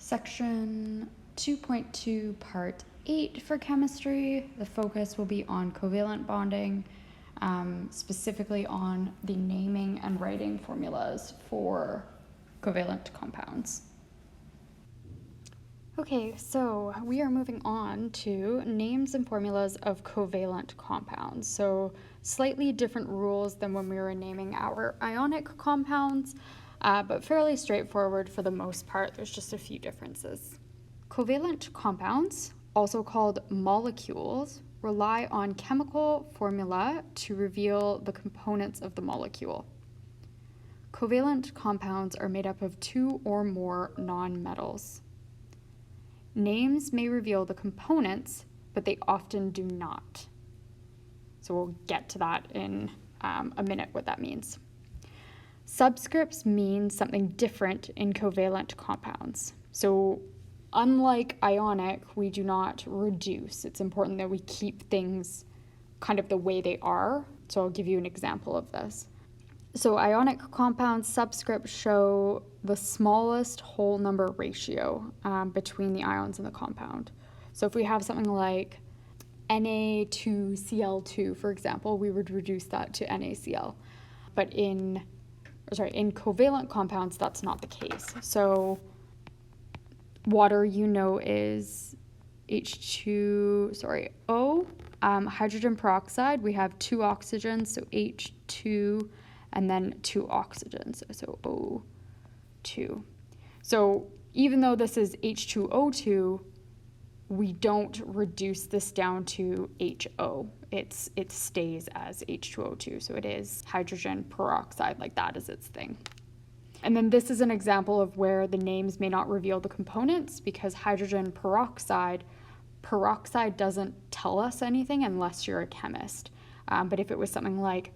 Section 2.2, Part 8 for chemistry. The focus will be on covalent bonding, specifically on the naming and writing formulas for covalent compounds. Okay, so we are moving on to names and formulas of covalent compounds. So slightly different rules than when we were naming our ionic compounds, but fairly straightforward for the most part. There's just a few differences. Covalent compounds, also called molecules, rely on chemical formula to reveal the components of the molecule. Covalent compounds are made up of two or more nonmetals. Names may reveal the components, but they often do not. So we'll get to that in a minute, what that means. Subscripts mean something different in covalent compounds. So unlike ionic, we do not reduce. It's important that we keep things kind of the way they are. So I'll give you an example of this. So ionic compounds subscripts show the smallest whole number ratio between the ions in the compound. So if we have something like Na2Cl2, for example, we would reduce that to NaCl. But in covalent compounds, that's not the case. So water, is O. Hydrogen peroxide, we have two oxygens, so H2, and then two oxygens, so O2. So even though this is H2O2, we don't reduce this down to HO. It stays as H2O2, so it is hydrogen peroxide, like that is its thing. And then this is an example of where the names may not reveal the components, because hydrogen peroxide doesn't tell us anything unless you're a chemist. But if it was something like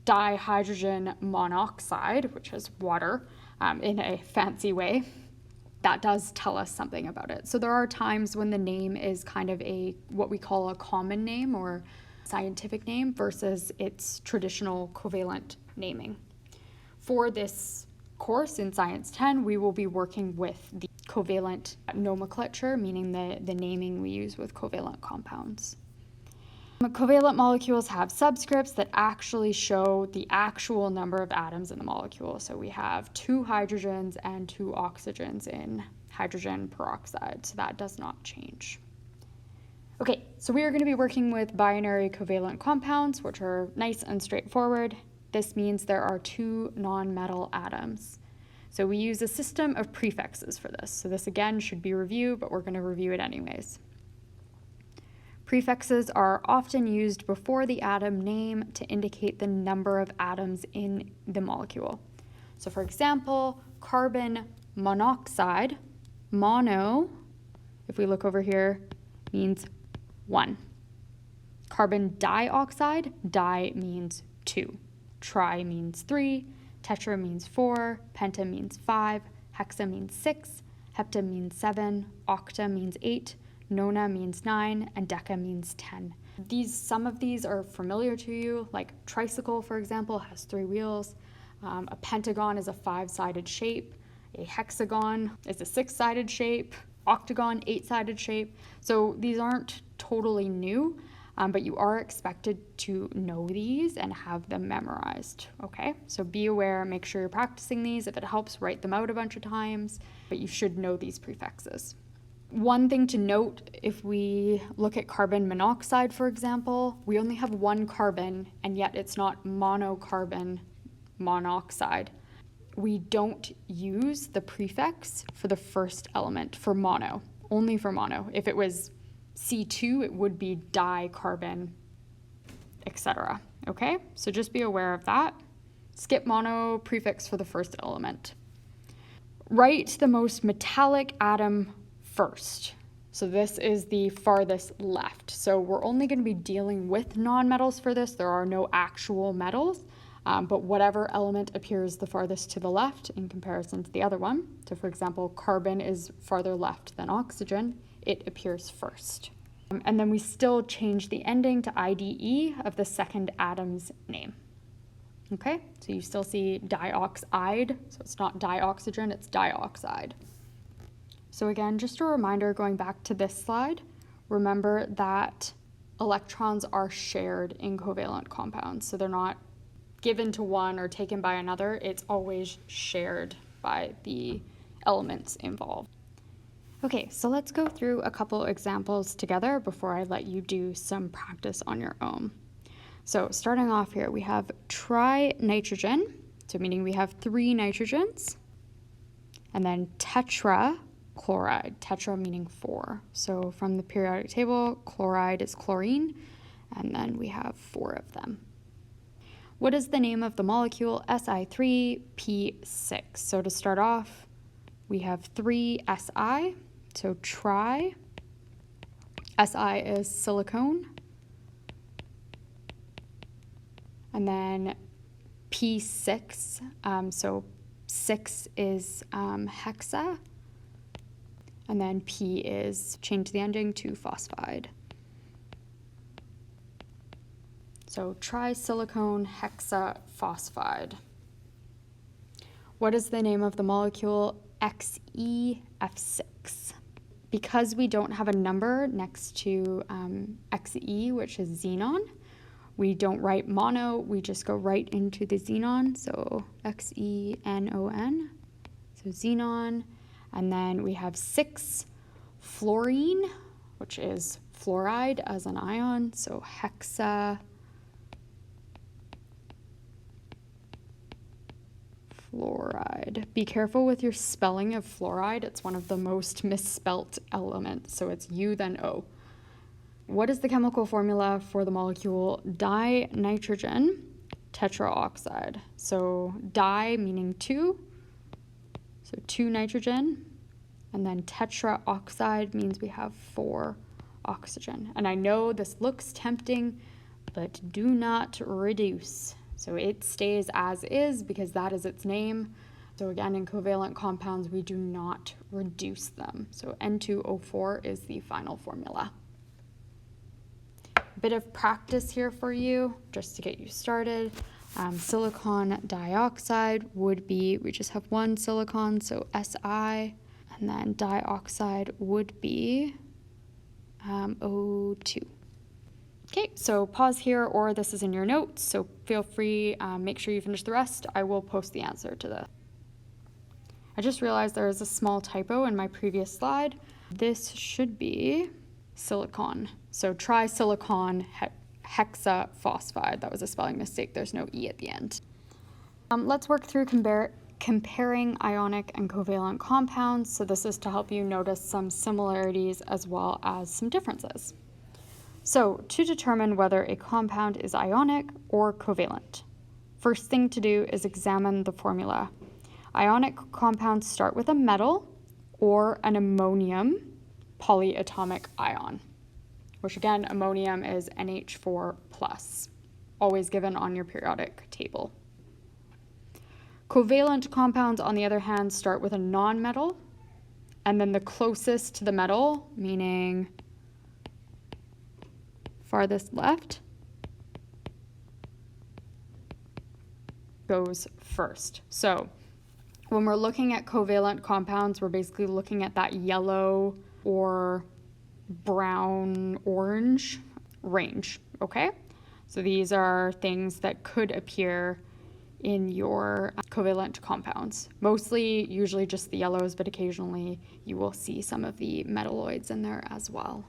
dihydrogen monoxide, which is water in a fancy way, that does tell us something about it. So there are times when the name is kind of what we call a common name or scientific name versus its traditional covalent naming. For this course in Science 10, we will be working with the covalent nomenclature, meaning the naming we use with covalent compounds. Covalent molecules have subscripts that actually show the actual number of atoms in the molecule. So we have two hydrogens and two oxygens in hydrogen peroxide, so that does not change. Okay, so we are going to be working with binary covalent compounds, which are nice and straightforward. This means there are two nonmetal atoms. So we use a system of prefixes for this. So this again should be reviewed, but we're going to review it anyways. Prefixes are often used before the atom name to indicate the number of atoms in the molecule. So for example, carbon monoxide, mono, if we look over here, means 1. Carbon dioxide, di means 2. Tri means 3, tetra means 4, penta means 5, hexa means 6, hepta means 7, octa means 8, nona means 9, and deca means 10. Some of these are familiar to you, like tricycle, for example, has 3 wheels. A pentagon is a 5-sided shape. A hexagon is a 6-sided shape. Octagon, 8-sided shape. So these aren't totally new, but you are expected to know these and have them memorized, okay? So be aware, make sure you're practicing these. If it helps, write them out a bunch of times, but you should know these prefixes. One thing to note, if we look at carbon monoxide, for example, we only have 1 carbon, and yet it's not monocarbon monoxide. We don't use the prefix for the first element for mono, only for mono. If it was C2, it would be dicarbon, etc. Okay, so just be aware of that. Skip mono, prefix for the first element. Write the most metallic atom first. So this is the farthest left. So we're only going to be dealing with nonmetals for this. There are no actual metals, but whatever element appears the farthest to the left in comparison to the other one. So for example, carbon is farther left than oxygen. It appears first. And then we still change the ending to IDE of the second atom's name. Okay, so you still see dioxide, so it's not dioxygen, it's dioxide. So again, just a reminder going back to this slide, remember that electrons are shared in covalent compounds. So they're not given to one or taken by another, it's always shared by the elements involved. Okay, so let's go through a couple examples together before I let you do some practice on your own. So starting off here, we have trinitrogen, so meaning we have 3 nitrogens, and then tetrachloride, tetra meaning 4. So from the periodic table, chloride is chlorine, and then we have 4 of them. What is the name of the molecule Si3P6? So to start off, we have 3 Si, so tri. Si is silicone. And then P6, so 6 is hexa. And then P is change the ending to phosphide. So trisilicone hexaphosphide. What is the name of the molecule XeF6? Because we don't have a number next to Xe, which is xenon, we don't write mono, we just go right into the xenon, so Xenon, so xenon. And then we have 6 fluorine, which is fluoride as an ion, so hexa fluoride. Be careful with your spelling of fluoride. It's one of the most misspelt elements, so it's U then O. What is the chemical formula for the molecule dinitrogen tetraoxide? So di meaning 2, so 2 nitrogen, and then tetraoxide means we have 4 oxygen. And I know this looks tempting, but do not reduce. So it stays as is because that is its name. So again, in covalent compounds, we do not reduce them. So N2O4 is the final formula. A bit of practice here for you, just to get you started. Silicon dioxide would be, we just have 1 silicon, so Si, and then dioxide would be O2. Okay, so pause here, or this is in your notes, so feel free, make sure you finish the rest. I will post the answer to this. I just realized there is a small typo in my previous slide. This should be silicon. So trisilicon hexaphosphide. That was a spelling mistake. There's no E at the end. Let's work through comparing ionic and covalent compounds. So this is to help you notice some similarities as well as some differences. So to determine whether a compound is ionic or covalent, first thing to do is examine the formula. Ionic compounds start with a metal or an ammonium polyatomic ion, which again, ammonium is NH4+, always given on your periodic table. Covalent compounds, on the other hand, start with a nonmetal, and then the closest to the metal, meaning farthest left, goes first. So when we're looking at covalent compounds, we're basically looking at that yellow or brown orange range, okay? So these are things that could appear in your covalent compounds. Mostly, usually just the yellows, but occasionally you will see some of the metalloids in there as well.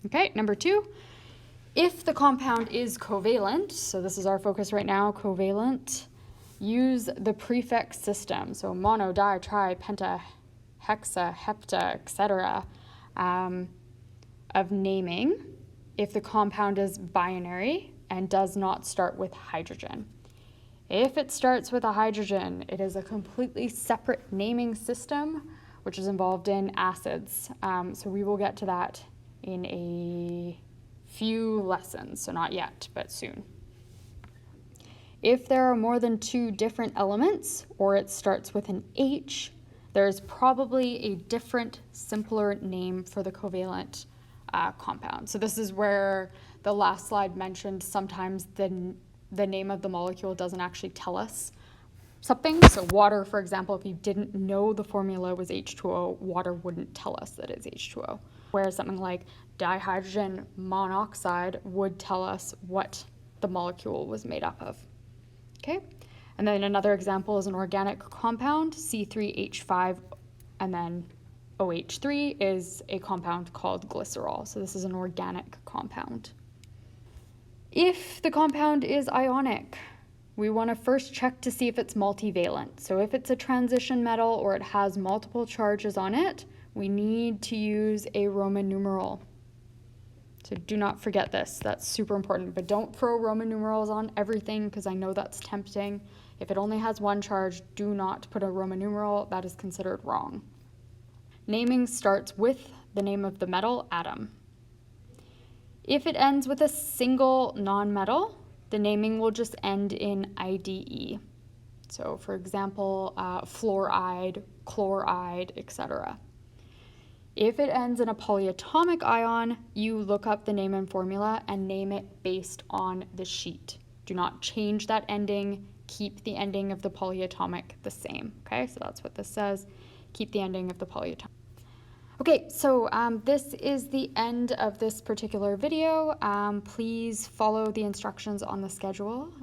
Okay, number 2, if the compound is covalent, so this is our focus right now, covalent, use the prefix system, so mono, di, tri, penta, hexa, hepta, etc., of naming if the compound is binary and does not start with hydrogen. If it starts with a hydrogen, it is a completely separate naming system, which is involved in acids. So we will get to that in a few lessons, so not yet, but soon. If there are more than 2 different elements, or it starts with an H, there's probably a different, simpler name for the covalent compound. So this is where the last slide mentioned sometimes the name of the molecule doesn't actually tell us. something. So water, for example, if you didn't know the formula was H2O, water wouldn't tell us that it's H2O. Whereas something like dihydrogen monoxide would tell us what the molecule was made up of. Okay? And then another example is an organic compound, C3H5, and then OH3 is a compound called glycerol. So this is an organic compound. If the compound is ionic, we want to first check to see if it's multivalent. So if it's a transition metal or it has multiple charges on it, we need to use a Roman numeral. So do not forget this, that's super important, but don't throw Roman numerals on everything because I know that's tempting. If it only has one charge, do not put a Roman numeral, that is considered wrong. Naming starts with the name of the metal atom. If it ends with a single nonmetal, the naming will just end in IDE. So for example, fluoride, chloride, etc. If it ends in a polyatomic ion, you look up the name and formula and name it based on the sheet. Do not change that ending, keep the ending of the polyatomic the same, okay? So that's what this says, keep the ending of the polyatomic. Okay, so this is the end of this particular video. Please follow the instructions on the schedule